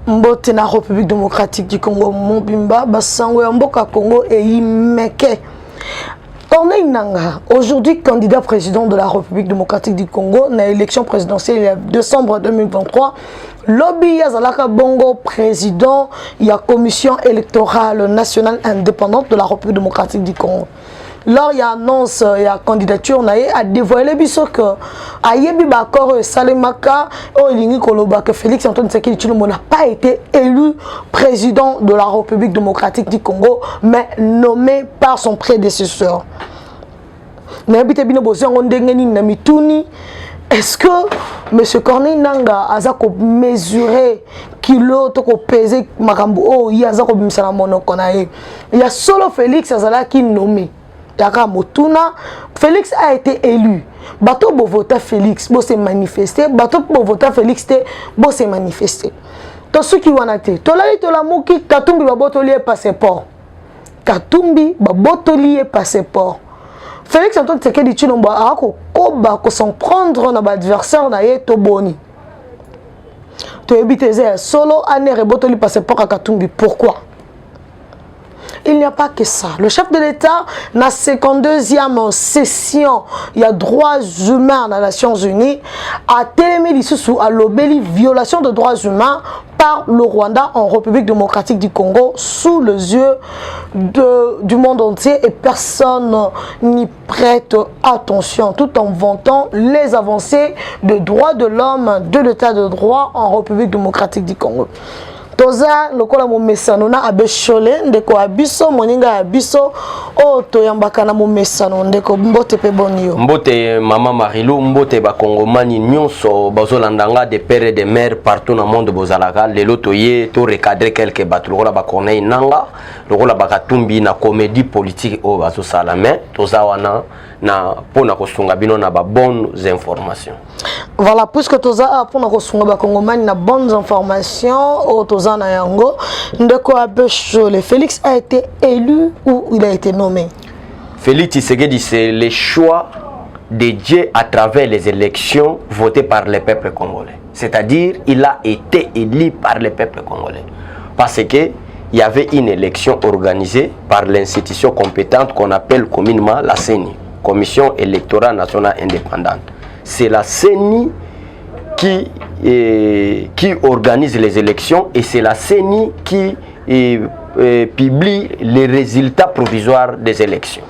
Mbote na République démocratique du Congo Mobimba basango ya mboka Congo et Imeke. Corneille Nangaa, aujourd'hui candidat président de la République démocratique du Congo, dans l'élection présidentielle en décembre 2023, lobby Yazalaka Bongo président, il y a commission électorale nationale indépendante de la République démocratique du Congo. Lors il y a annonce, il y a candidature, a dévoilé que Ayebi Bakor Salemaka, que Félix Antoine Tshisekedi Tshilombo n'a pas été élu président de la République démocratique du Congo, mais nommé par son prédécesseur. Est-ce que M. Corneille Nangaa a mesuré kilo toko peser makambo oh il y a il y a solo Félix Azala qui nommé Yaka Motuna. Félix a été élu. Bato bo vota Félix, bo se manifester. Bato bo vota Félix te, bo se manifester. To ceux qui wanate. To la to la moki Katumbi ba botolier passeport. Katumbi ba botolier passeport. Félix Antoine Tshisekedi Tshilombo a koba ko s'en prendre na ba adversaire na ye to boni. To ebiteze solo ane rebotoli passeport à Katumbi. Pourquoi? Il n'y a pas que ça. Le chef de l'État, dans la 52e session, il y a droits humains dans les Nations Unies, a télémé sous à l'obéli violation de droits humains par le Rwanda en République démocratique du Congo sous les yeux du monde entier et personne n'y prête attention tout en vantant les avancées de droits de l'homme de l'État de droit en République démocratique du Congo. Toza lokola mo mesano na abeshole ndeko abiso moninga abiso o toyambaka na mo mesano ndeko mbote pe bonio mbote mama Marilou mbote ba kongomani nyonso bazolandanga de père et de mère partout dans le monde bozalaka lelo toye to recadrer quelques bato lokola ba Corneille Nangaa lokola ba Katumbi na comédie politique o bazo sala mais toza wana na pona kosunga bino na ba bonnes informations. Voilà, puisque toza pona kosunga ba kongomani na bonnes informations o toza na yango ndeko abeshole. Félix a été élu ou il a été nommé? Félix Tshisekedi, c'est le choix de Dieu à travers les élections votées par le peuple congolais. C'est-à-dire, il a été élu par le peuple congolais. Parce que il y avait une élection organisée par l'institution compétente qu'on appelle communément la CENI, Commission électorale nationale indépendante. C'est la CENI qui organise les élections et c'est la CENI qui publie les résultats provisoires des élections.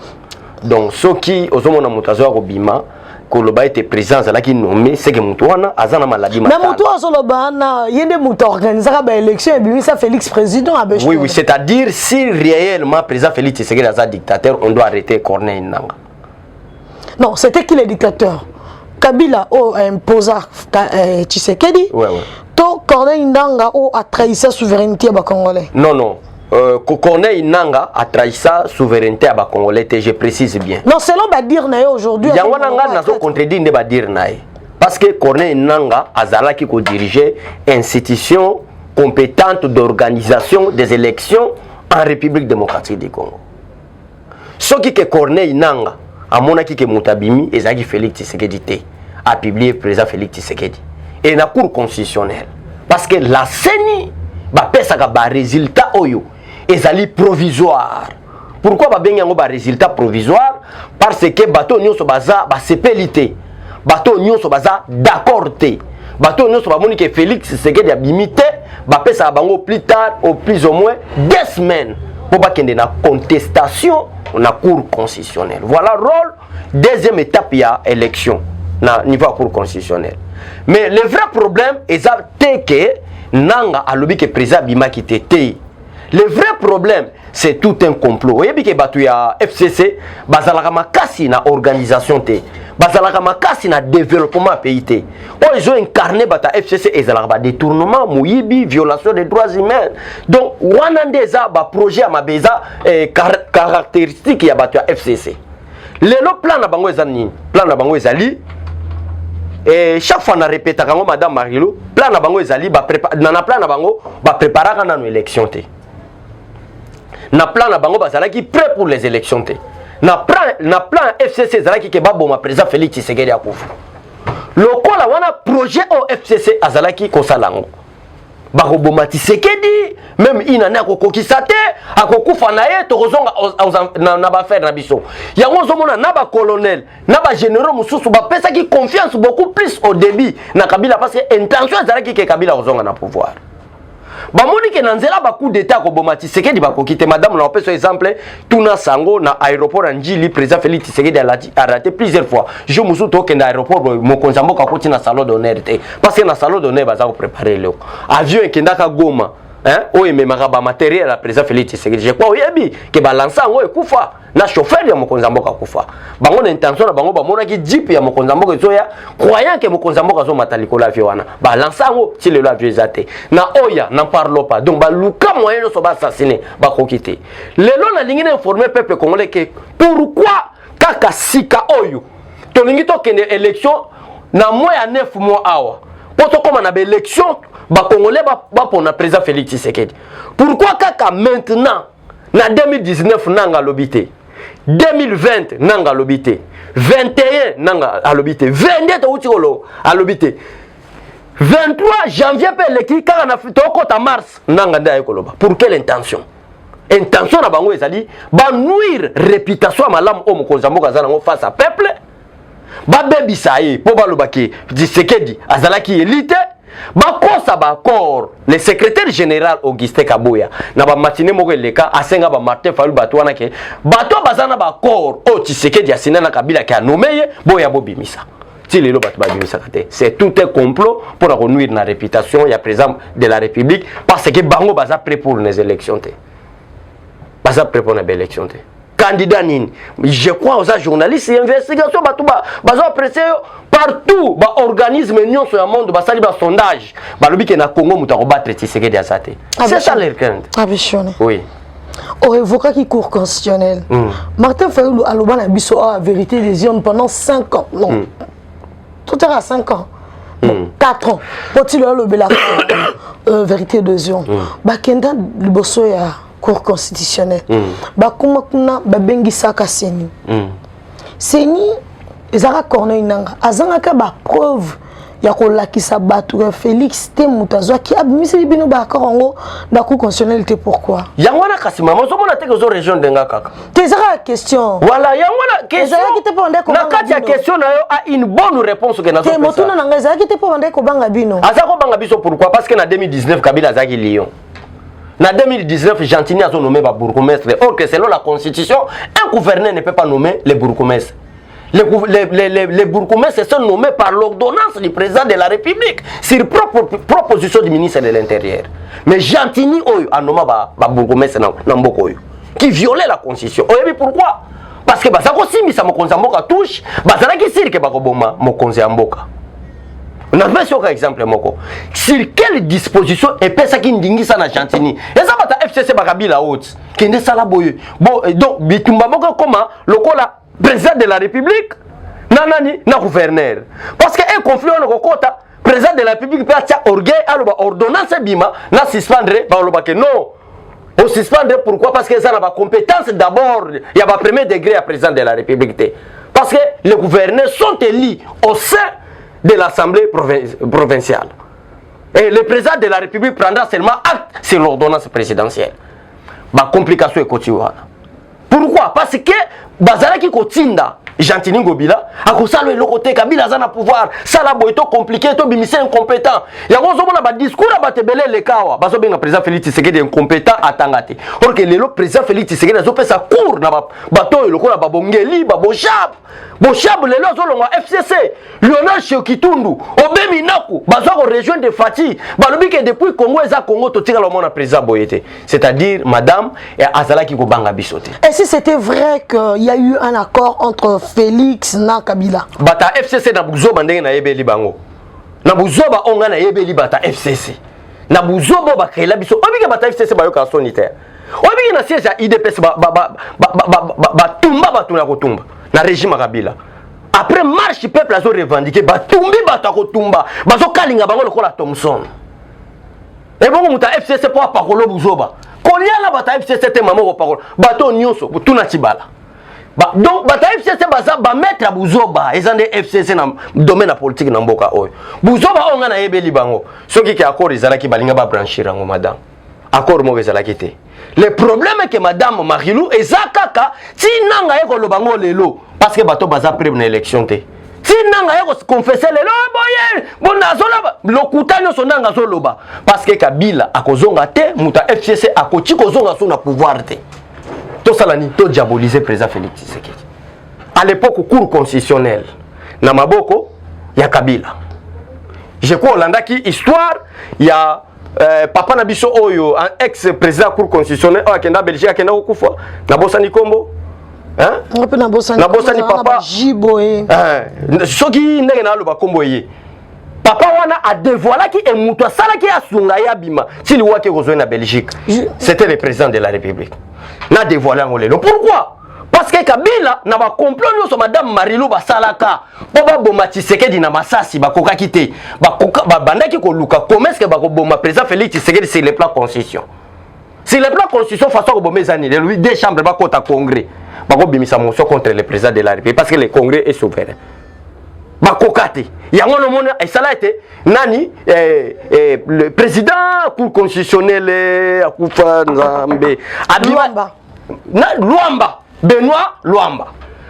Donc, ceux qui ont obima Koloba était présent, qui nommé, c'est que Moutouana a une maladie mentale. Mais Moutouana, il y a des moutons organisés à l'élection et ça Félix président. Oui, oui, c'est-à-dire si réellement président Félix Tshisekedi est un dictateur, on doit arrêter Corneille Nangaa. Non, c'était qui le dictateur? Kabila a imposé Tshisekedi. Oui, oui. To Corneille Nangaa a trahi sa souveraineté à Congolais. Non, non. Corneille Nangaa a trahi sa souveraineté à Congolais, je précise bien. Non, selon Badir Naye aujourd'hui. Yango Nangaa n'a pas contredit ne Badir Naye. Parce que Corneille Nangaa a zalaki ko diriger institution compétente d'organisation des élections en République démocratique du Congo. Ce qui est Corneille Nangaa a monaki que Moutabimi et Zaki Félix Tshisekedi a publié le président Félix Tshisekedi. Et la Cour constitutionnelle. Parce que la CENI va faire un résultat ezali provisoire. Pourquoi ba benga ngo ba résultat provisoire? Parce que bato nyonso baza ba sepelité. Bato nyonso baza d'accord te. Bato nyonso ba moni que Félix Tshisekedi a bimité, ba pesa bango plus tard au plus ou moins 2 semaines pour ba kende na contestation na cour constitutionnelle. Voilà le rôle. Deuxième étape il y a élection na niveau cour constitutionnelle. Mais le vrai problème est que Nangaa a lobby que président bima qui était. Le vrai problème, c'est tout un complot. Vous voyez que il y a FCC, bazalaka makasi na organisation te, bazalaka makasi na développement pays te. Ils ont incarné bata FCC et zalaka détournement, mouyibi, violation des droits humains. Donc, wanandeza ba projet à mabeza caractéristique ya bata FCC. Le plan na bango ezali, plan na bango ezali. Et chaque fois on répète quand madame Marilou, plan na bango ezali ba préparer na plan na bango ba préparer kana no élection te. Na plan na bango bazalaki prêt pour les élections te. Na plan FCC zalaki ke babo ma président Félix Tshisekedi akufa. Lokola wana projet au FCC azalaki kosalango. bakoboma Tshisekedi même inane akokokisa te akokufa na ye tokozonga na bafaire na biso yango ozomona na bacolonel na bagénéraux mosusu bapesaki confiance beaucoup plus au début na Kabila parce que intention ezalaki ke Kabila kozonga na pouvoir bamoni ke na nzela ba coup d'état koboma Tshisekedi bakokite madame na opeso exemple tuna sango na aéroport Njili président Félix Tshisekedi a raté plusieurs fois je musu to ke na aéroport mokonzi mboka koti na salon d'honneur te parce que na salon d'honneur baza ko préparer leo avion ekendaka Goma o ememaka ba matériel à président Félix Tshisekedi je crois oyebi ke balansa ngo ekufa na chauffeur ya mokonzi mboka kufa bango na intention na bango bamonaki jeep ya mokonzi mboka zoya croyant que mokonzi mboka zo mataliko la vie wana balansa ngo ti lelo avion ezate na oya n'en parlons pas donc baluka moyen so ba assassiner bakokite lelo na lingi na informer peuple congolais que pourquoi kaka sika oyo tolingi to kende élection na mois ya 9 mois awa poto koma na élection ba congolais ba pour na président Félix Tshisekedi pourquoi kaka maintenant na 2019 nanga lobité 2020 nanga lobité 21 nanga lobité 22 to utikolo lobité 23 janvier pe leki kaka na tokota mars nanga nda ekoloba pour quelle intention na bango ezali ba nuire réputation malamu o mokonza mboka zana ngo face à peuple ba bebisa ye po balobaki Tshisekedi azalaki élite bakosa bakor le secrétaire général Augustin Kabuya na ba matine moko eleka asenga ba Martin Fayulu bato wana ke bato bazana bakor o Tshisekedi asina na Kabila ki anomeye boya bobimisa ti lelo bato babimisa kate c'est tout un complot pour renuire na réputation ya président de la République parce que bango baza prêt pour les élections te baza prêt pour les élections te candidat nini je crois aux journalistes et investigation bato baza apprécier partout ba organisme union sur le monde ba sali ba sondage ba lobi ke na Congo muta ko battre Tshisekedi asate c'est ça leur crainte abichone oui au évoqué qui cour constitutionnel Martin Fayulu aloba na biso a vérité des hommes pendant 5 ans non tout à 5 ans 4 ans pour-il le bela vérité des hommes ba kenda liboso ya cour constitutionnel ba kuma kuna ba bengisaka seni seni ezaka Corneille Nanga azangaka ba preuve ya kolakisa batu Félix te mutazwa ki abimisi bino ba korongo na cour constitutionnel te pourquoi yango na kasima mozo mona te ko région denga kaka te zaka question voilà yango na question ezaka te ponde ko na kati ya question na yo a une bonne réponse que na zo te motuna nanga ezaka te ponde ko banga bino azako banga biso pourquoi parce que na 2019 Kabila azaki Lyon na 2019 Gentini a nommé ba bourgmestre or que selon la constitution un gouverneur ne peut pas nommer les bourgmestres. Les bourgmestres sont nommés par l'ordonnance du président de la République sur proposition du ministre de l'Intérieur. Mais Gentini a nommé ba bourgmestre na mboko oyo qui violait la constitution. Oyebi pourquoi? Parce que bazako simisa mokonzi mboka touche bazalaki sir ke bakoboma mokonzi mboka. On a fait un exemple moko. Sur quelle disposition epesaki ndingisa na Gentini? Eza bata FCC bakabila haute. Kende sala boye. Bon donc bitumba moko koma lokola président de la République nanani na gouverneur. Parce que un conflit on kokota président de la République peut tia orgueil aloba ordonnance bima na suspendre ba oloba ke non. On suspendre pourquoi? Parce que ça n'a pas compétence d'abord, il y a pas premier degré à président de la République. Parce que les gouverneurs sont élus au sein de l'Assemblée provinciale. Et le président de la République prendra seulement acte sur l'ordonnance présidentielle. Ma complication est continue. Pourquoi? Parce que Bazalaki Kotinda, Gentini Ngobila, à cause de l'autre côté, Kabila a pouvoir, ça la boito compliqué, to bimisé incompétent. Il y a un discours à Batebele le Kawa, parce que le président Félix Tshisekedi est incompétent à Tangate. Or que le président Félix Tshisekedi a fait sa cour dans bateau, le cours à Babongeli, Babochab. Bochab, le lozolonga FCC, Lionel Chekitundu, Obeminaku, Bazako région de Fati, Balobi que depuis Congo et Congo, tout le monde a président Boyete. C'est-à-dire, madame, et Azalaki Kobanga Bisote. Et si c'était vrai qu'il y a eu un accord entre Félix na Kabila? Bata FCC na buzoba ndenge na yebeli bango. Na buzoba onga na yebeli bata FCC. Na buzoba ba krela biso. Obi ke bata FCC ba yoka sonitaire. Obi na siège ya IDPS ba tumba batuna kotumba na régime Kabila. Après marche peuple azo revendiquer ba tumbi bata kotumba. Bazo kalinga bango lokola Thomson. Et bon muta FCC po apakolo buzoba. Kolia la bata FCC te mamo ko pakolo. Bato nyonso tuna tibala. Donc bata FCC baza ba mettre Buzoba ezande FCC na domaine na politique na mboka oyo Buzoba onga na yebeli bango soki ki accord ezalaki balinga ba branchir ngo madame accord mo ezalaki te le problème est que madame Marilou ezakaka ti nanga yeko lobango lelo parce que bato baza prêt na élection te ti nanga yeko confesser lelo boye bona zola lokuta nyo sonanga zoloba parce que Kabila akozonga te muta FCC akoti kozonga so na pouvoir te. Tout ça, tout diaboliser le président Félix Tshisekedi. À l'époque, au cours constitutionnel, na maboko, il y a Kabila. Je crois Hollanda qui histoire, il y a Papa Nabiso Oyo, un ex-président cour constitutionnel, qui est en Belgique, qui est en Okufa, Nabosani Kombo. Hein? Nabosani Papa. Jiboé. Ce qui n'est pas le Kombo. Papa wana a dévoilé qui est mouton, ça qui a sunga ya bima. Si le waki rejoint la Belgique, c'était le président de la République. Na dévoilé en lelo. Pourquoi? Parce que Kabila n'a pas complot sur madame Marilou Basalaka. Baba Boma Tshisekedi na masasi bakoka kité. Bakoka bandaki ko luka. Comment est-ce que bako boma président Félix Tshisekedi c'est le plan constitution. C'est le plan constitution façon ko bomezani le lui deux chambres ba kota congrès. Bako bimisa motion contre le président de la République parce que le congrès est souverain. Bakokate yango no mona esala été nani le président cour constitutionnel akufa nzambe Luamba Benoît Luamba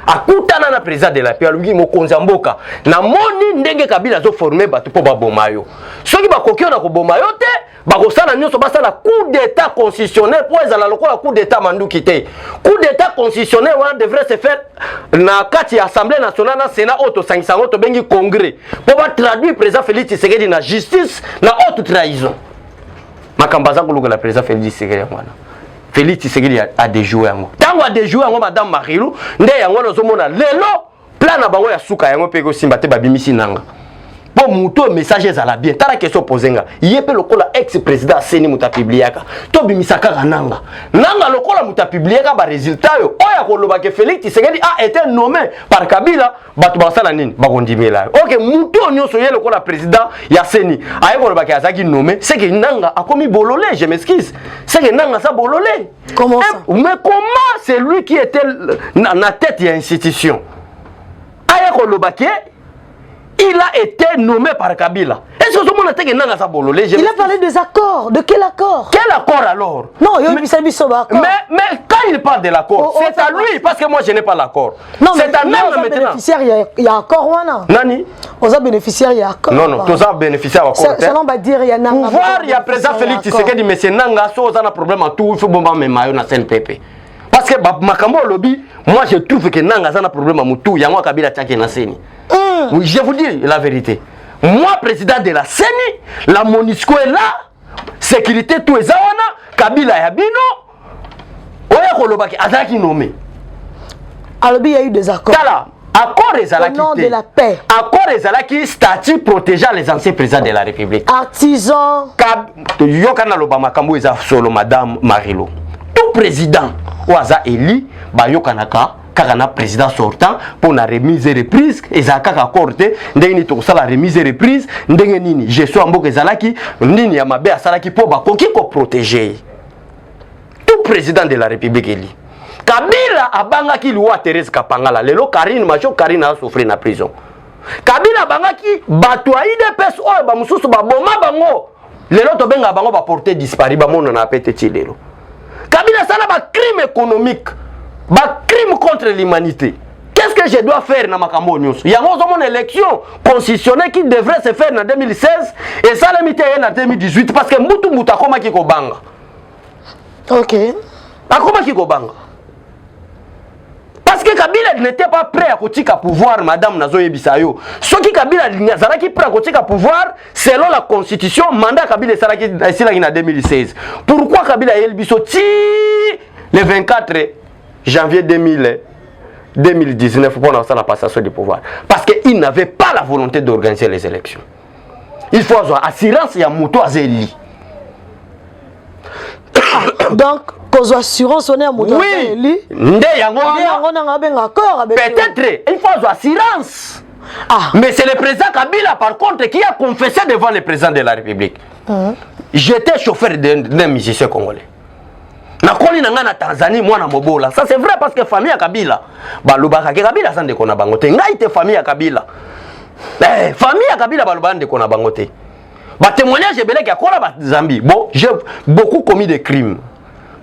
akutana na président de la République mokonzi mboka na moni ndenge Kabila zo former batu po baboma yo soki bakoki na ko boma yo te bakosala nyonso basala coup d'état constitutionnel pour ezala lokola coup d'état manduki te coup d'état constitutionnel wana devrait se faire na kati ya assemblée nationale na sénat auto sangisango to bengi congrès pour ba traduire président Félix Tshisekedi na justice na haute trahison makambaza kuluka la président Félix Tshisekedi wana Félix Tshisekedi a déjoué yango tango a déjoué yango madame Marilou nde yango nozomona lelo plan na bango ya suka yango pe ko simba te babimisi nanga bon muto message ezala bien tala question posenga yepe lokola ex président Seni muta publiaka to bimisaka nanga lokola muta publiaka ba résultat yo oya koloba ke Félix Tshisekedi a été nommé par Kabila batu basala nini bakondimela OK muto nyonso ye lokola président ya Seni aye koloba ke azaki nommé c'est que nanga akomi bololé je m'excuse c'est que nanga ça bololé comment ça mais comment c'est lui qui était na tête de l'institution aye koloba ke il a été nommé par Kabila. Est-ce que tout le monde a été nommé par Bololé? Il a parlé des accords. De quel accord? Quel accord alors? Non, mais quand il parle de l'accord, c'est à lui parce que moi je n'ai pas l'accord. Non, c'est à nous maintenant. Il y a accord wana. Nani? Aux bénéficiaires il y a accord. Non, tous les bénéficiaires accord. Ça on va dire il y a nanga. Pouvoir il y a président Félix Tshisekedi mais c'est nanga so za na problème à tout il faut bomba me mayo na CNPP. Parce que makambo lobby, moi je trouve que nanga za na problème à mutu yango Kabila tchake na Seni. Oui, je vous dis la vérité. Moi, président de la CENI, la MONUSCO est là, sécurité tout est là, Kabila Yabino, Oya Kolobaki, Azaki nommé. Alors, il y a eu des accords. Tala, accord au nom de la paix. Accord Ezalaki, statut protégeant les anciens présidents de la République. Artisans. Yokana Lobama Kambo Eza Solo, Madame Marilo. Tout président, Oaza Eli, Bayokanaka. Kakana président sortant pour la remise et reprise et za kaka korte ndenge to sala remise et reprise ndenge nini gestion mboka ezalaki nini ya mabe asalaki po ba koki ko protéger tout président de la République eli Kabila abangaki liwa Thérèse Kapangala lelo Karine Macho Karine a souffrir na prison Kabila abangaki bato IDPS o ba mususu ba boma bango lelo to benga bango ba porter disparu ba mona na petiti lelo Kabila sala ba crime économique ba crime contre l'humanité. Qu'est-ce que je dois faire dans ma Cameroun? Il y a une élection constitutionnelle qui devrait se faire en 2016 et ça l'a mis en 2018 parce que Moutou Mouta koma ki ko banga. OK. Akoma ki ko banga. Parce que Kabila n'était pas prêt à kotika pouvoir madame Nazo Yebisayo. Ce qui Kabila n'azalaki prêt à kotika pouvoir selon la constitution mandat Kabila salaki en 2016. Pourquoi Kabila Yebiso ti le 24 janvier 2019 pour lancer la passation du pouvoir. Parce qu'il n'avait pas la volonté d'organiser les élections. Il faut avoir assurance et un mouton à Zéli. Donc, qu'on assurance, on est à mouton à Zéli. Oui. Peut-être, il faut avoir assurance. Mais c'est le président Kabila, par contre, qui a confessé devant le président de la République. J'étais chauffeur d'un musicien congolais. nakoli na nga na Tanzanie mwana mobola. Ça c'est vrai parce que famille ya Kabila balobaka ke Kabila sa ndeko na bango te. Ngai te famille ya Kabila. Famille ya Kabila balobaka ndeko na bango te. Ba témoignage ebele ya kola ba Zambie. Bon, j'ai beaucoup commis de crimes.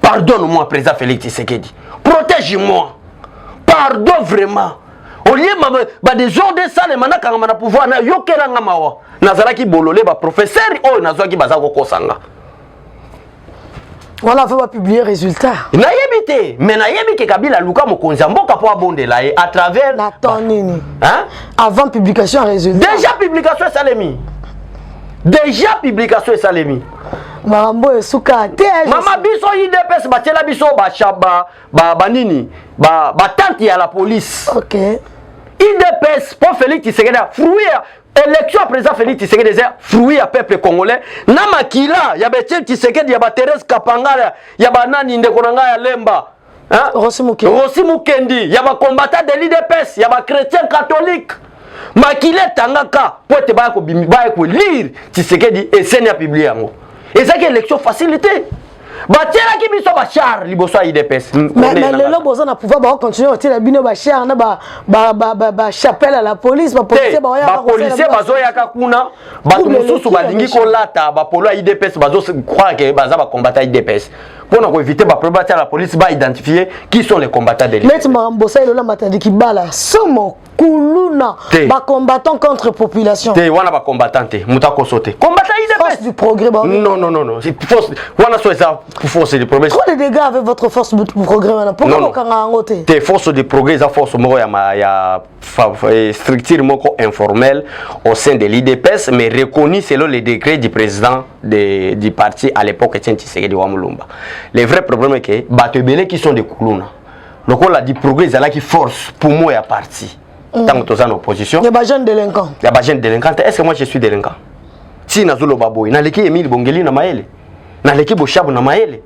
Pardonne-moi président Félix Tshisekedi. Protège-moi. Pardon vraiment. Au lieu ba désordre ça les manaka na pouvoir na yokela nga mawa. Nazalaki bololé ba professeur o nazwaki bazako kosanga. On a fait publier résultat. Naïbité, mais naïbité Kabila Luka Mokonzi mboka po abondela à travers Natonini. Hein? Avant publication résultat. Déjà publication Salemi. Déjà publication Salemi. Marambo esuka te. Mama biso IDPS batela biso ba chaba ba nini ba tante ya la police. OK. IDPS pour Félix Tshisekedi fruit élection président Félix Tshisekedi c'est fruit à peuple congolais na makila ya Betiel Tshisekedi ya ba Thérèse Kapangala ya ba nani ndeko nanga ya Lemba hein Rossi Mukendi ya ba combattant de l'IDPS ya ba chrétien catholique makila tangaka pote ba ko lire Tshisekedi et senya publier yango et ça que élection facilité batela ki biso ba char liboso IDPS mais le lobo za na pouvoir ba continuer otela bino ba char na ba chapelle à la police ba policier ba policier bazo yaka kuna bato mususu balingi ko lata ba polo IDPS bazo croire que baza ba combattre IDPS pour nous éviter ba problème la police ba identifier qui sont les combattants de l'IDPS. Maître Marambosa il a matandi ki bala somo kuluna ba combattant contre population. Te wana ba combattant te mutako sauter. Combattant IDPS force du progrès ba. Non, c'est force wana so ça force du progrès. Quoi les dégâts avec votre force du progrès maintenant? Pourquoi kanga ngote? Te force du progrès ça force moko ya structure moko informelle au sein de l'IDPS mais reconnu selon les décrets du président du parti à l'époque Etienne Tshisekedi wa Mulumba. Le vrai problème est que batebele qui sont des Kuluna. Le col a dit progrès là qui force pour moi à parti. Tant que tu es en opposition. Il y a des jeunes délinquants. Il y a des jeunes délinquants. Est-ce que moi je suis délinquant? Si nazolo baboy, na leki Emile Bongeli na maele. Na leki Boshabu na maele.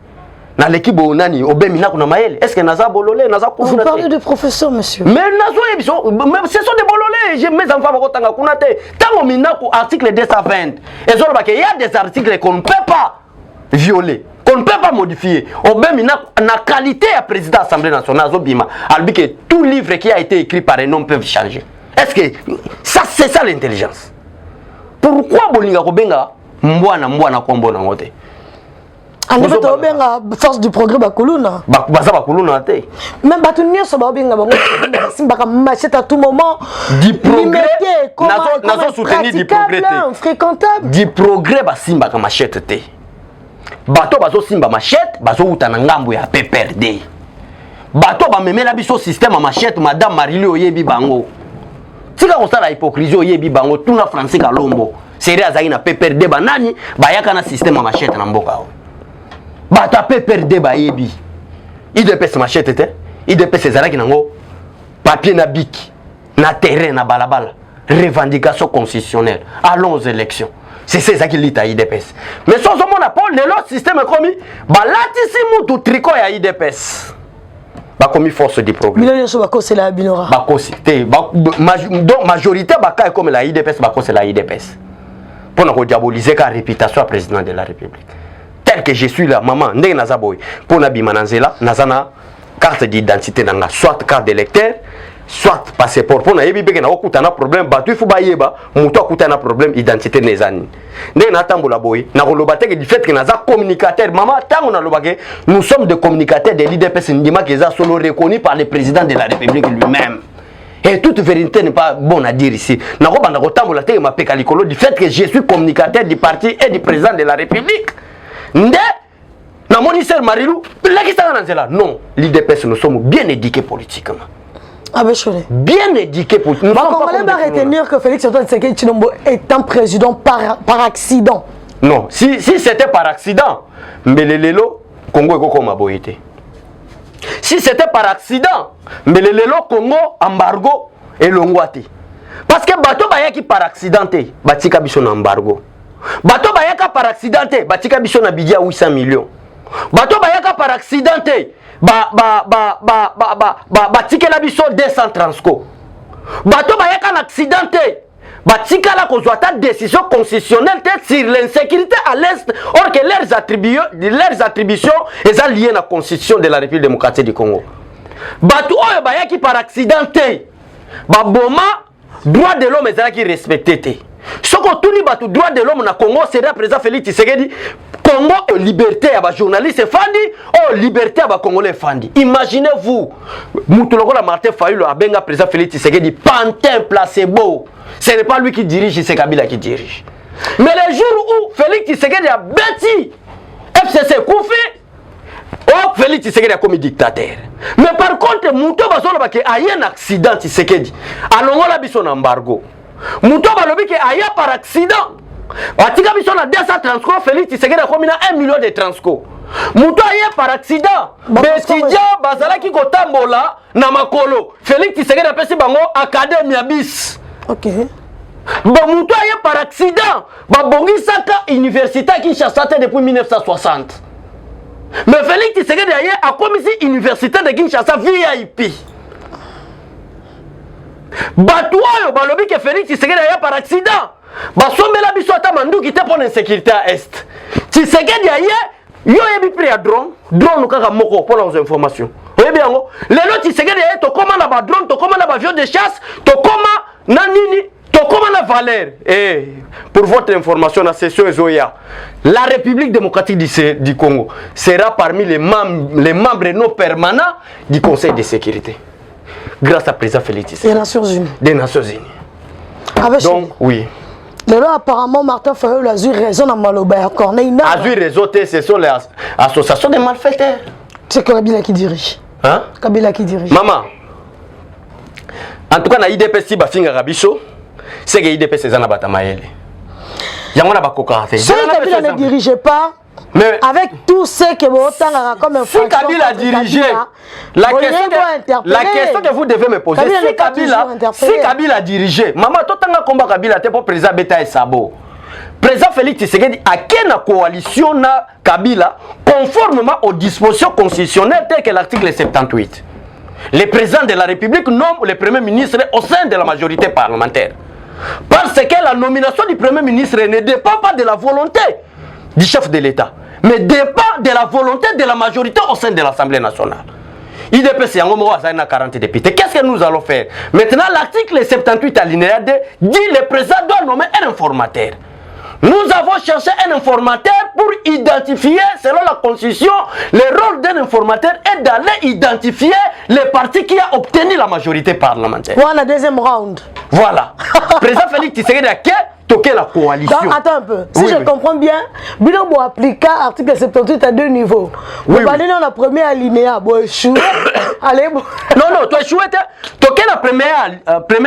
Na leki bo nani Obemina na maele. Est-ce que naza bololé, naza kufuna? Vous parlez de professeurs monsieur. Mais nazo ebiso, ce sont des bololés. J'ai mes enfants bako tanga kunate. Tango minako article 220. Et zolo il y a des articles qu'on ne peut pas violer. Qu'on ne peut pas modifier. Au même na qualité à président de l'Assemblée nationale, Zobima, albi que tout livre qui a été écrit par un homme peut changer. Est-ce que ça c'est ça l'intelligence? Pourquoi bolinga kobenga mbwana kombo na ngote? En fait, obenga force du progrès bakuluna. Baza bakuluna te. Même batunio so babenga bango simbaka machette à tout moment. Du progrès. Nazo soutenir du progrès. Fréquentable. Du progrès basimbaka machette te. Bato bazo simba machette bazo utana ngambo ya PPRD. Bato ba memela biso système machette madame Marilou oyebi bango. Tika ko sala hypocrisie oyebi bango tuna Français Kalombo. Seria za ina PPRD banani bayaka na système machette na mboka o. Bato PPRD bayebi. IDPS machette te. IDPS ezalaki nango papier na bic na terrain na balabala. Revendication constitutionnelle. Allons aux élections. C'est ça qui lit à IDPS. Mais sans ce monde, le système est commis. Balatissimo tout tricot à IDPS. Ba commis force du progrès. Bilonyo so bako c'est la binora. Bako c'est donc majorité baka comme la IDPS bako c'est la IDPS. Pour nous diaboliser la réputation du président de la République. Tel que je suis là, maman, ndenge nazaboy. Pour na bimananzela, nazana carte d'identité nanga, soit carte d'électeur. Soit passeport pour na yebi beke na okutana problème batu il faut ba yeba muto akutana problème identité nezani ndé na tambola boy na koloba teke du fait que naza communicateur maman tango na lobake nous sommes des communicateurs de l'IDPS ndima keza solo reconnu par le président de la République lui-même et toute vérité n'est pas bonne à dire ici na ko banda ko tambola teke ma peka likolo du fait que je suis communicateur du parti et du président de la République ndé na moniteur Marilou la qui ça dans cela non l'IDPS nous sommes bien éduqués politiquement. Bien éduqué pour nous. On va retenir que Félix Antoine Tshisekedi Tshilombo est un président par accident. Non, si c'était par accident, mais le lelo Congo est comme aboyité. Si c'était par accident, mais le lelo Congo embargo et l'ongwate. Parce que bato bayaki par accidenté, batika biso embargo. Bato bayaka par accidenté, batika biso na budget 800 millions. Bato bayaka par accidenté. Tikela biso 200 transco. Bato bayaka na accidenté. batikala kozwa ta décision constitutionnelle sur l'insécurité à l'est, or que leurs attributions eza liées à la constitution de la République démocratique du Congo. Batu oyo bayaki par accidenté, baboma droit de l'homme ezalaki respecté te. Soko tuni batu droit de l'homme na Congo c'est président Félix Tshisekedi Congo liberté à ba journaliste fandi ou liberté à ba congolais fandi. Imaginez-vous Moutoloko la Martin Fayulu a benga président Félix Tshisekedi pantin placebo. Ce n'est pas lui qui dirige, c'est Kabila qui dirige. Mais le jour où Félix Tshisekedi a bâti FCC Koufi, oh Félix Tshisekedi a commis dictateur. Mais par contre, Mouto Bazolo Bake a eu un accident Tshisekedi. Alors on a son embargo. Mouto Balobi qui a eu par accident. Atika biso na 200 transco Félix Tshisekedi a commis 1 million de transco. Mouto a eu par accident. Bétidia Bazalaki Kotambola na makolo. Félix Tshisekedi a pesi bango académie bis. OK. Bon, Mouto a eu par accident. Babongi Saka université à Kinshasa depuis 1960. Mais Félix Tshisekedi a commis université de Kinshasa VIP. Batouayo balobi que Félix Tshisekedi a par accident. Basombela biso ata mandu qui était pour l'insécurité à est. Tshisekedi a yo yebi pris à drone kaka moko pour les informations. Oye bien ngo, lelo Tshisekedi a to comment na ba drone, to comment na ba avion de chasse, to comment na nini, to comment na Valère. Pour votre information, la session Ezoya, la République démocratique du Congo sera parmi les membres non permanents du Conseil de sécurité. Grâce à président Félix Tshisekedi. Des Nations Unies. Des Nations Unies. Avec donc, oui. Là, apparemment, Martin Fayulu a eu raison dans Maloba. Corneille Nangaa. A eu raison, ce sont les associations de malfaiteurs. C'est Kabila qui dirige. Hein? Kabila qui dirige. Maman, en tout cas, na IDP si bafinga rabiso, c'est que IDP c'est Zana Batamaele. Yango na bakoka fait. Si Kabila ne dirigeait pas, mais avec tout ce que vous avez comme si Kabila dirigeait, la question que vous devez me poser, si Kabila dirigeait, maman, tout le temps combat Kabila, t'es pour président Beta et Sabo. Président Félix Tshisekedi a quelle coalition na Kabila conformément aux dispositions constitutionnelles telles que l'article 78. Le président de la République nomme le premier ministre au sein de la majorité parlementaire. Parce que la nomination du premier ministre ne dépend pas de la volonté du chef de l'État, mais dépend de la volonté de la majorité au sein de l'Assemblée nationale. IDPC a 40 députés. Qu'est-ce que nous allons faire? Maintenant, l'article 78 alinéa 2 dit que le président doit nommer un informateur. Nous avons cherché un informateur pour identifier, selon la Constitution, le rôle d'un informateur est d'aller identifier les partis qui ont obtenu la majorité parlementaire. Voilà, deuxième round. Voilà. Président Félix Tshisekedi a toqué la coalition. Donc, attends un peu. Si je comprends bien, Bilan pour appliquer l'article 78 à deux niveaux. Vous parlez dans la première alinéa, bon, échoué. Allez, bon. Non, tu as échoué. Toqué la première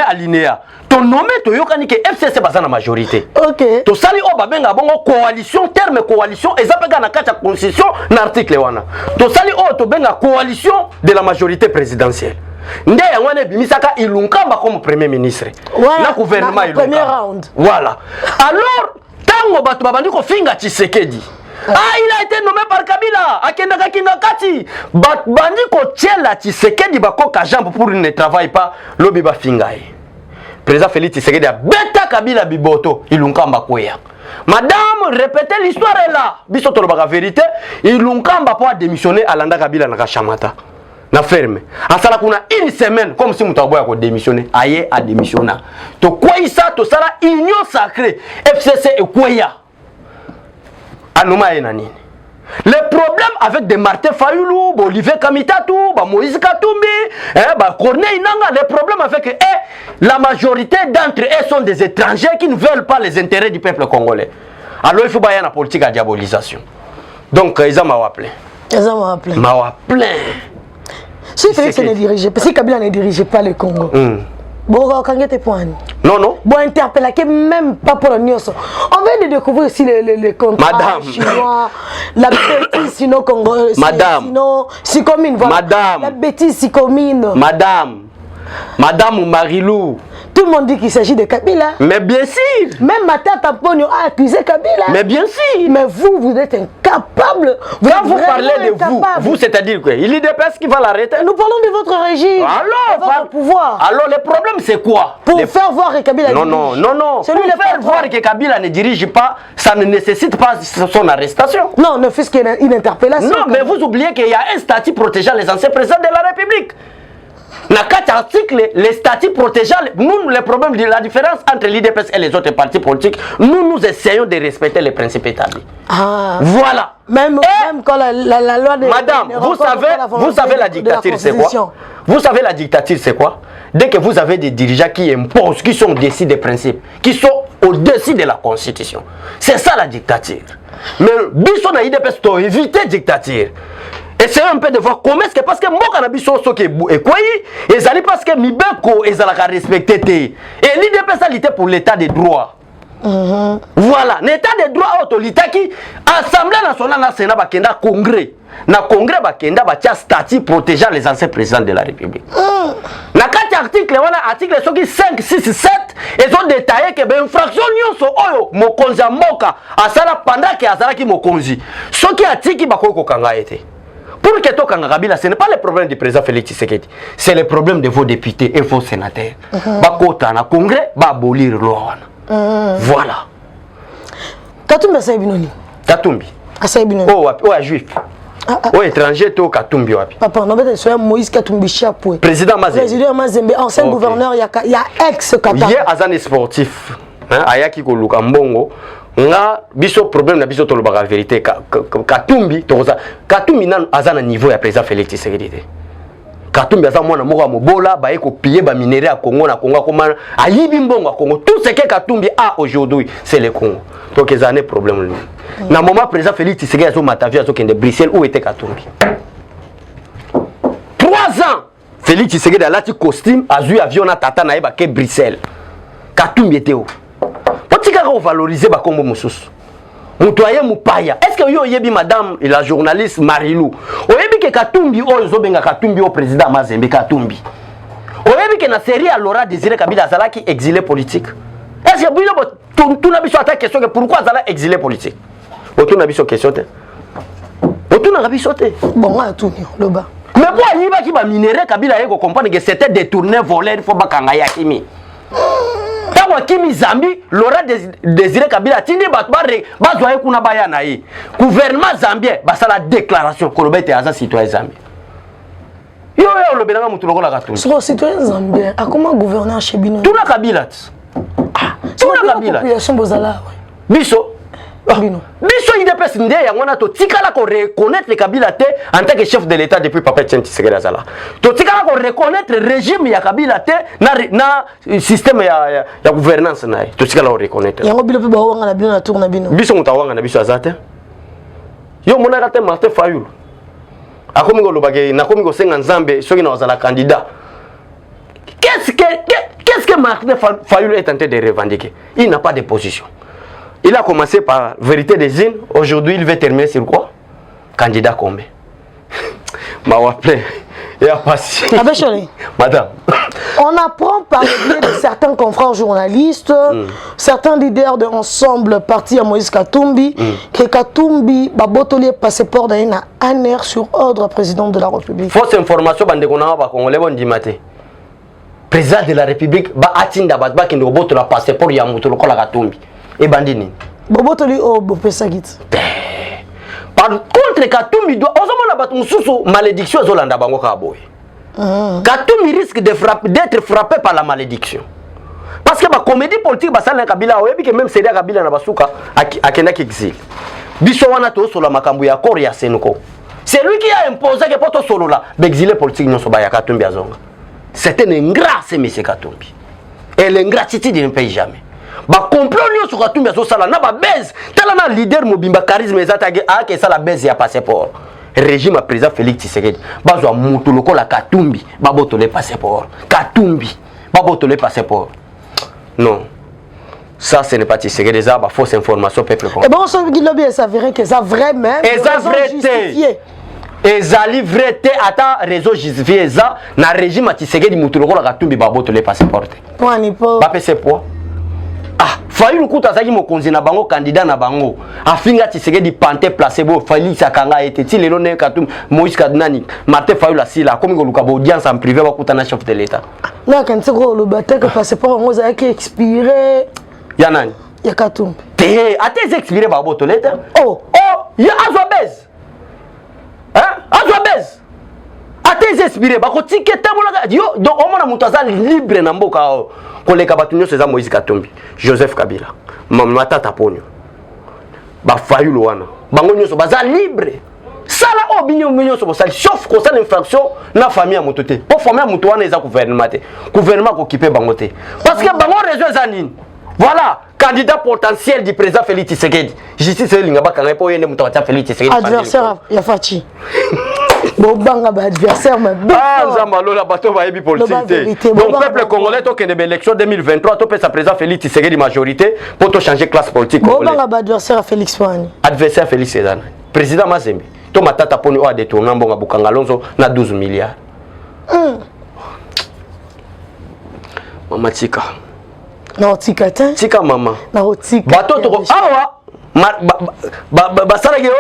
alinéa. Ton nommé, tu as dit que FCC est la majorité. Ok. Tu sali o babenga bongo coalition, terme coalition, et ça peut gagner la constitution, l'article wana. Tu sali o to benga coalition de la majorité présidentielle. Nde yangwane bimisaka ilunkamba comme premier ministre. Voilà, na gouvernement ilunkamba. Premier round. Voilà. Alors, tango batu babandi ko finga Tshisekedi. Ah, il a été nommé par Kabila. Akendaka kinakati. Bandi ko tiela Tshisekedi bako kajambo pour ne travaille pas lobi ba fingaye. Président Félix Tshisekedi a bêta Kabila biboto ilunkamba kweya. Madame, répétez l'histoire est là. Biso tolobaka vérité, ilunkamba pour démissionner à Landa Kabila na Chamata. Na ferme. Asala kuna une semaine comme si mutaboya ko démissionner. Aye a démissionner. To quoi ça to sala union sacrée. FCC et kweya. Anoma enani. Le problème avec des Martin Fayulu, Olivier Kamitatou, Moïse Katumbi, Corneille Nangaa, le problème avec la majorité d'entre eux sont des étrangers qui ne veulent pas les intérêts du peuple congolais. Alors il faut pas y avoir une politique à diabolisation. Donc ils m'ont appelé. Ils m'ont appelé. M'ont appelé. Si Félix ne dirigeait pas, si Kabila ne dirigeait pas le Congo. Bon, quand il était point. Non, non. Bon, interpellé, même pas pour le news. On vient de découvrir aussi les contrats chinois, la bêtise sinon Congo, Madame. sinon Sicomine. Voilà. Madame. La bêtise Sicomine. Madame, Madame Marilou. Tout le monde dit qu'il s'agit de Kabila. Mais bien sûr. Même Matata Pogno a accusé Kabila. Mais bien sûr. Mais vous êtes incapable. Quand vous parlez de vous, c'est-à-dire quoi? Il y a des personnes qui vont l'arrêter. Nous parlons de votre régime. Alors, de votre pouvoir. Alors, le problème, c'est quoi? Pour faire voir que Kabila Non. Pour faire voir que Kabila ne dirige pas, ça ne nécessite pas son arrestation. Non, ne fût-ce qu'une interpellation. Non, mais vous oubliez qu'il y a un statut protégeant les anciens présidents de la République. Dans 4 articles, les statuts protégeant, nous, le problème de la différence entre l'IDPS et les autres partis politiques, nous essayons de respecter les principes établis. Ah. Voilà. Même quand la loi de... Madame, vous savez la dictature, c'est quoi? Vous savez la dictature, c'est quoi? Dès que vous avez des dirigeants qui imposent, qui sont au-dessus des principes, qui sont au-dessus de la Constitution. C'est ça la dictature. Mais, bisous dans l'IDPS, pour éviter la dictature. Essayez un peu de voir comment est-ce que, parce que moi quand je suis sorti et quoi, ils allaient parce que Mibeko ils allaient respecter et l'IDPS ça l'était pour l'état de droit. Voilà, l'état de droit autorité qui Assemblée nationale na Sénat bakenda congrès. Na congrès bakenda batia statut protégeant les anciens présidents de la République. Na 4 articles voilà article 5 6 7 ils ont détaillé que ben infraction nyonso oyo mokonzi mboka asala pendant que azalaki mokonzi. Soki article bakoko kanga été. Pour que Tokanga Kabila, ce n'est pas le problème du président Félix Tshisekedi, c'est le problème de vos députés et vos sénateurs. Bakota na congrès, ba abolir loi. Voilà. Katumbi Asayebinoni. Katumbi. Asayebinoni. Oh, juif. Oh, étranger, to Katumbi wapi. Papa, on va dire Moïse Katumbi Chapoué. Président Mazembe. Président Mazembe, ancien gouverneur, il y a ex-Katanga. Il y a Azan sportif. Ayaki ko Lukambongo. Nga biso problème na biso to lobaka vérité Katumbi toza Katumbi nan azana niveau ya président Félix Tshisekedi. Katumbi aza mwana moko mobola ba eko piller ba minerai à Congo na Congo comme ayibi mbongo à Congo. Tout ce que Katumbi a aujourd'hui, c'est le Congo. Donc ils ont un problème. Na moment président Félix Tshisekedi azo matavia azo kende Bruxelles où était Katumbi. 3 ans Félix Tshisekedi a lati costume azu avion na tata na eba ke Bruxelles. Katumbi était où? Vous valoriser Bakombo Moussous. Moutoye Moupaya. Est-ce que vous avez madame et la journaliste Marilou? Vous avez que Katumbi ou Zobenga Katumbi au président Mazembe Katumbi. Vous avez que na série à Laura Désiré Kabila Zala qui exilé politique. Est-ce que vous avez une question pourquoi Zala exilé politique? Vous avez une question. Vous avez une question. Bon, moi, tout le bas. Mais pourquoi il y a qui va minérer Kabila et comprendre que c'était détourné, volé, il faut pas qu'on aille à Kimi. Tawa Kimi Zambi, Laura Désiré Kabila, Tindi Batbare, Bazoye Kuna Bayana. Gouvernement zambien, c'est la déclaration que l'on a citoyen zambien. Yo, le Bénanga Moutoulogo la Gatou. Sur le citoyen zambien, à comment gouverner chez Bino? Tout la Kabila. Tout la Kabila. Population Bozala. Biso. Biso IDPS ndé ya ngona to tikala ko reconnaître Kabila te en tant que chef de l'état depuis Papa Tshisekedi Azala. To tikala ko reconnaître régime ya Kabila te na système ya gouvernance na. To tikala ko reconnaître. Yango bilo pe ba wanga na bino na tour na bino. Biso mutawanga na biso azate. Yo mona kate Martin Fayulu. Akomi ko lobake na komi ko senga Nzambe soki na Azala candidat. Qu'est-ce que Martin Fayulu est en train de revendiquer? Il n'a pas de position. Il a commencé par vérité des îles. Aujourd'hui, il veut terminer sur quoi? Candidat combien? Madame. On apprend par le biais de certains confrères journalistes, certains leaders de Ensemble partis à Moïse Katumbi, que Katumbi babotolier passeport d'un aner sur ordre président de la République. Fausse information, président de la République ba atinda ba ki ndo botola passeport ya mutu lokola Katumbi. Et bandini. Bobotoli o bopesagit. Par contre Katumbi doit ozomona batu mususu malédiction zolanda bango ka boy. Katumbi risque d'être frappé par la malédiction. Parce que ma comédie politique basala Kabila oyebi que même Seria Kabila na basuka akenda ki exil. Biso wana to solo makambu ya kor ya Senko. C'est lui qui a imposé que poto solo là d'exiler politique non so ba ya Katumbi azonga. C'est un ingrat ce monsieur Katumbi. Et l'ingratitude ne paye jamais. Ba complot nyo sur Katumbi azo sala na ba base tala na leader mobimba charisme ezatake ake sala base ya passeport régime président Félix Tshisekedi bazwa mutu lokola Katumbi babotole passeport Katumbi babotole passeport non ça ce n'est pas Tshisekedi ça ba fausse information peuple. Et bon on sait qu'il lobby s'avérer que ça vrai même et ça vrai justifié ezali vrai te ata réseau justifié eza na régime Tshisekedi mutu lokola Katumbi baboto le passeport Wani po. ba pese poids. Ah, Fayulu kuta zaki mokonzi na bango candidat na bango. Afinga Tshisekedi pante placé bo Félix Akanga été ti lelo ne Katumbi Moïse Kadnani Martin Fayulu asila komi ko luka ba audience en privé ba kuta na chef de l'état. Na kan tsiko lo bataka passeport ngo za ki expiré. Ya nani? Ya Katumbi. Te ate expiré ba boto l'état. Oh, ya azobez. Hein? Azobez. Ate expiré ba ko tikete bola yo do omona mutaza libre na mboka o. Koleka batunyo seza Moïse Katumbi, Joseph Kabila, Mamata Taponyo. Ba Fayulu wana. Bango nyoso baza libre. Sala obinyo nyoso bosali sauf ko sala infraction na famille moto te. Po famille moto wana eza gouvernement te. Gouvernement ko occupé bango te. Parce que bango réseau eza nini? Voilà, candidat potentiel du président Félix Tshisekedi. Justice elinga bakanga po yende moto wa Félix Tshisekedi. Adversaire ya Fachi. Bobanga ba adversaire ma bête. Ah, Zambalo la bateau va ébi politique. Donc peuple congolais to que de l'élection 2023 to peut sa président Félix Tshisekedi majorité pour to changer classe politique congolaise. Bobanga ba adversaire Félix Wani. Adversaire Félix Cézanne. Président Mazembe. To matata poni o a détourné mbonga bukanga lonzo na 12 milliards. Mama tika. Na otika te. Tika mama. Na otika. Bateau to awa basala ke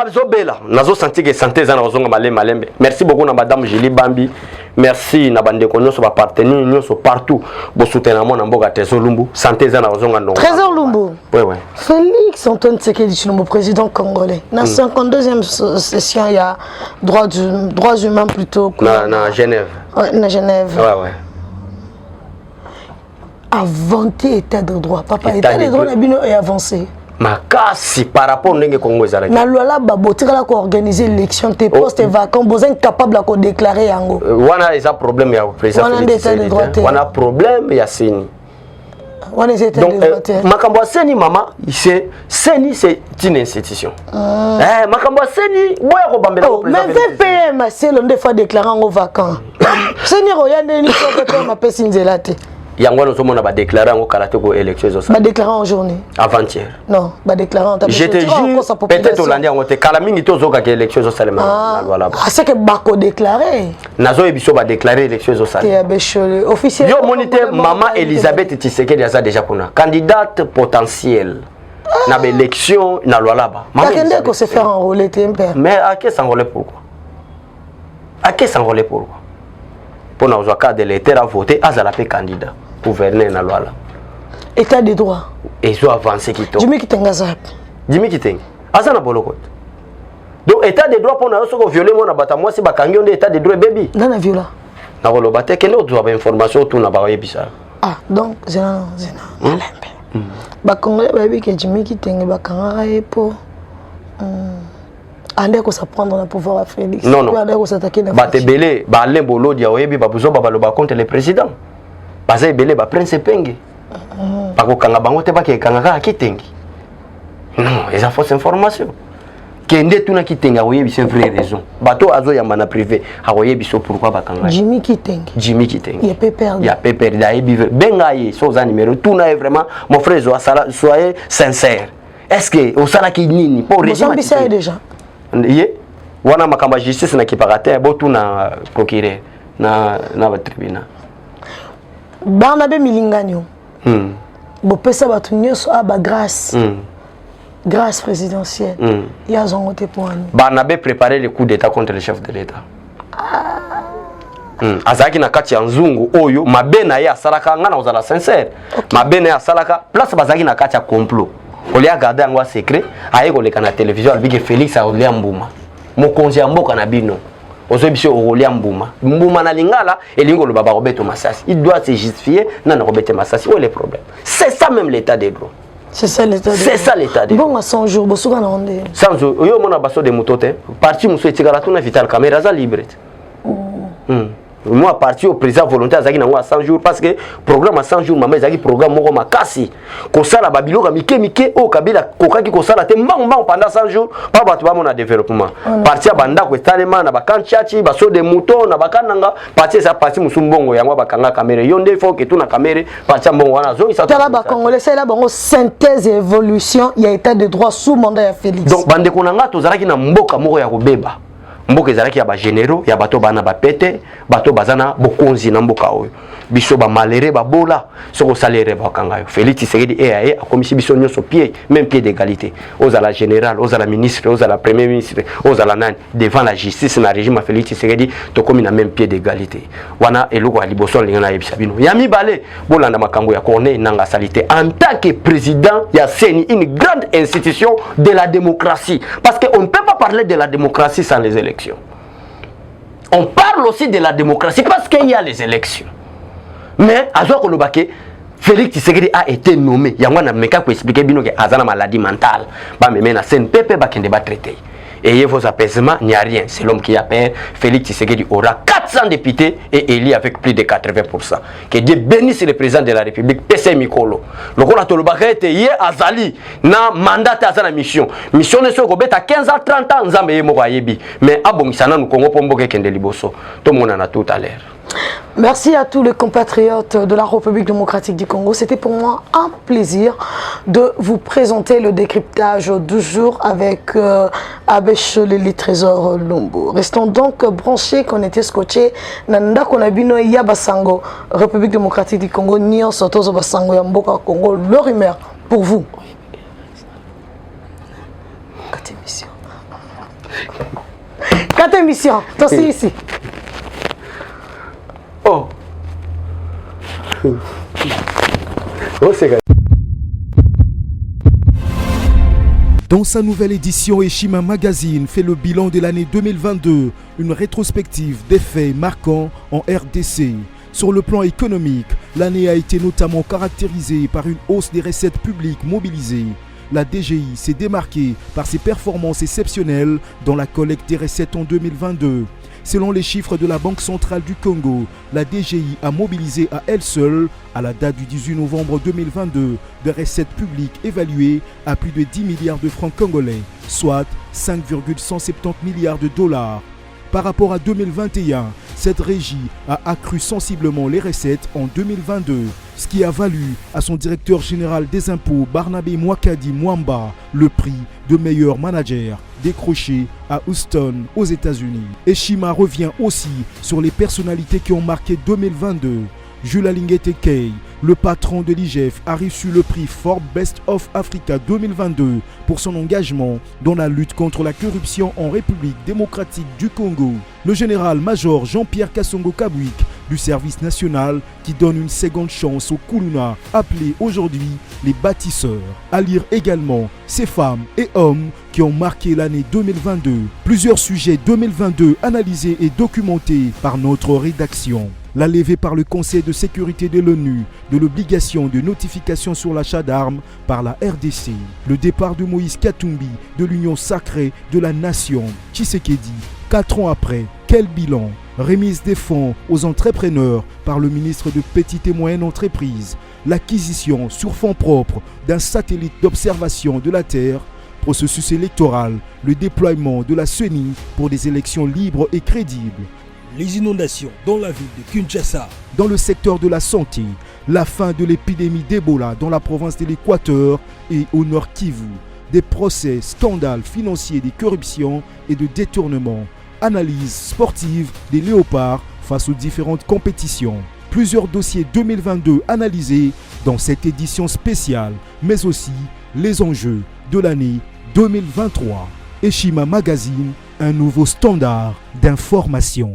azobela nazo sentir que santé za na ozonga malembe. Merci beaucoup na madame Julie Bambi. Merci na bandeko nyonso ba partenaire nyonso partout bo soutenir mon mboka Trésor Lumbu. Santé za na ozonga no. Trésor Lumbu. Ouais ouais. Félix Antoine Tshisekedi Tshilombo président congolais. Na 52e session il y a droits humains plutôt na Genève. Ouais, na Genève. Ouais ouais. Avancer état de droit. Papa état de droit na bino est avancé. Makasi par rapport au Congo ezalaki. Na loi la babotika ko organiser l'élection tes postes vacants besoin capable à déclarer yango. Wana eza problème ya président Félix Tshisekedi. Wana problème ya seni. Wana c'est état de droit. Makambo ya seni mama, seni c'est une institution. Makambo ya seni boya ko bambela ko président. Mais VPM c'est l'on des fois déclarer en vacant. Seni royande ni ko ko ma pesi nzela te. Yango no somona ba déclarer en karaté ko élection zo ça. Ba déclarer en journée. Avant-hier. Non, ba déclarer en tapis. Je te jure peut-être Hollande en te kala mingi to zo ka élection zo salema. Voilà. Ah c'est que ba ko déclarer. Nazo ebiso ba déclarer élection zo salema. Te abechole officiel. Yo monité maman Elisabeth Tshisekedi aza déjà kuna. Candidate potentielle. Na ba élection na loi là-bas. Maman ko se faire enrôler temper. Mais à qui s'enrôler pourquoi? À qui s'enrôler pourquoi? Pour nous avoir de l'état à voter, à la paix candidat, gouverner dans la loi. État de droit. Et ils ont avancé qui Jimmy Kitengazap. Jimmy Kiteng. Asa na bolokot. Donc état de droit pour nous violer mon abattement, moi c'est bakangion d'état de droit baby. Non na viola. Na rolo baté quelle autre information tout na ba yebisa. Ah donc zena. Ba Congolais baby que Jimmy Kiteng bakanga epo. Ande ko s'apprendre le pouvoir à Félix. Non non. Ande ko s'attaquer na. Ba tebele ba lembolo dia oyebi ba buzo ba baloba contre le président. Ba ebele ba prince penge. Ba ko kanga bango te ba ke kanga ka Kitengi. Non, eza fausse information. Kende tuna Kitenga oyebi c'est vraie raison. Bato azo ya mana privé a oyebi so pourquoi ba kanga. Jimmy Kiteng. Jimmy Kiteng. Il peut perdre. Il peut perdre da ebi benga ye so za numéro tuna est vraiment mon frère zo sala soyez sincère. Est-ce que au sala ki nini pour régime déjà. Ye wana makamba justice na kiparateur botu na procureur na tribunal Barnabé Milinganyo bo pesa batu nyoso aba grâce grâce présidentielle ya zongote poani Barnabé préparer le coup d'état contre le chef de l'état azaki na kati ya nzungu oyo mabena ya salaka ngana ozala sincère mabena ya salaka place bazaki na kati ya complot olia garder yango secret aye koleka na télévision albike Félix a olia mbuma mokonzi ya mboka na bino ozobiso olia mbuma na lingala elingo lo baba Roberto Masasi il doit se justifier na Roberto Masasi où est le problème c'est ça même l'état des droits c'est ça l'état des droits c'est ça l'état des droits bon à 100 jours bosuka na onde 100 jours yo mona baso de mutote parti muso etikala tuna Vital Kamerhe za libre moi parti au président volontaire azaki nango à 100 jours parce que programme à 100 jours maman ezaki programme moko makasi kosala babiloka mike o kabila kokaki kosala te mbang pendant 100 jours pa bato ba mona développement parti ya banda ko estalema na bakanchachi baso de mouton na bakananga parti ça parti musumbongo yango bakanga Kamerhe yonde faut que tout na Kamerhe parti mbongo wana zo isa tala ba congolais c'est là bango synthèse et évolution il y a état de droit sous mandat ya Félix donc bande konanga tozalaki na mboka moko ya kobeba mboka ezalaki ya ba généraux ya bato bana ba pete bato bazana bokonzi na mboka oyo biso ba malere ba bola soko salere ba kangayo Félix Tshisekedi EAE a commis biso nyonso pied même pied d'égalité aux ala général aux ala ministre aux ala premier ministre aux ala nani devant la justice na régime Félix Tshisekedi to commis na même pied d'égalité wana eloko ya liboso lingana yebisa bino ya mibale bolanda makambo ya Corneille Nangaa Salité en tant que président ya CENI une grande institution de la démocratie parce que on ne peut pas parler de la démocratie sans les élections. On parle aussi de la démocratie parce qu'il y a les élections. Mais, à ce que Félix Tshisekedi a été nommé, il y a un mec qui explique qu'il y a une maladie mentale. Mais maintenant, c'est un peuple qui ne va pas traiter. Ayez vos apaisements, il n'y a rien. C'est l'homme qui appelle. Félix Tshisekedi aura 400 députés et élu avec plus de 80%. Que Dieu bénisse le président de la République, PC Mikolo. Le rôle de l'Obakete, il y a Azali, na mandat à la mission. Mission ne se à 15 ans, 30 ans, Nzambe Yemo Yebi. Mais Abomisana, nous Congo Pomboke Kende Liboso. Tout le monde en a tout à l'heure. Merci à tous les compatriotes de la République démocratique du Congo. C'était pour moi un plaisir de vous présenter le décryptage du jour avec Abèche Leli Trésor Lumbu. Restons donc branchés, qu'on était scotchés. Nanda Konabino Yabasango, République démocratique du Congo, Nyon Sotozo Basango Yamboka Congo, le rumeur pour vous. 4 émissions. 4 émissions. Toi aussi ici. Oh. Dans sa nouvelle édition, Eshima Magazine fait le bilan de l'année 2022, une rétrospective des faits marquants en RDC. Sur le plan économique, l'année a été notamment caractérisée par une hausse des recettes publiques mobilisées. La DGI s'est démarquée par ses performances exceptionnelles dans la collecte des recettes en 2022. Selon les chiffres de la Banque centrale du Congo, la DGI a mobilisé à elle seule, à la date du 18 novembre 2022, des recettes publiques évaluées à plus de 10 milliards de francs congolais, soit 5,170 milliards de dollars. Par rapport à 2021, cette régie a accru sensiblement les recettes en 2022, ce qui a valu à son directeur général des impôts Barnabé Mwakadi Mwamba le prix de meilleur manager décroché à Houston aux États-Unis. Eshima revient aussi sur les personnalités qui ont marqué 2022. Jules Alingete Kay, le patron de l'IGF, a reçu le prix Forbes Best of Africa 2022 pour son engagement dans la lutte contre la corruption en République démocratique du Congo. Le général-major Jean-Pierre Kassongo Kabwik du service national qui donne une seconde chance aux Kuluna, appelés aujourd'hui les bâtisseurs. À lire également ces femmes et hommes qui ont marqué l'année 2022. Plusieurs sujets 2022 analysés et documentés par notre rédaction. La levée par le Conseil de sécurité de l'ONU de l'obligation de notification sur l'achat d'armes par la RDC. Le départ de Moïse Katumbi de l'Union sacrée de la nation. Tshisekedi, 4 ans après, quel bilan? Remise des fonds aux entrepreneurs par le ministre de Petites et Moyennes Entreprises. L'acquisition sur fonds propres d'un satellite d'observation de la Terre. Processus électoral, le déploiement de la CENI pour des élections libres et crédibles. Les inondations dans la ville de Kinshasa. Dans le secteur de la santé, la fin de l'épidémie d'Ebola dans la province de l'Équateur et au Nord Kivu. Des procès, scandales financiers, de corruption et de détournement. Analyse sportive des léopards face aux différentes compétitions. Plusieurs dossiers 2022 analysés dans cette édition spéciale, mais aussi les enjeux de l'année 2023. Eshima Magazine, un nouveau standard d'information.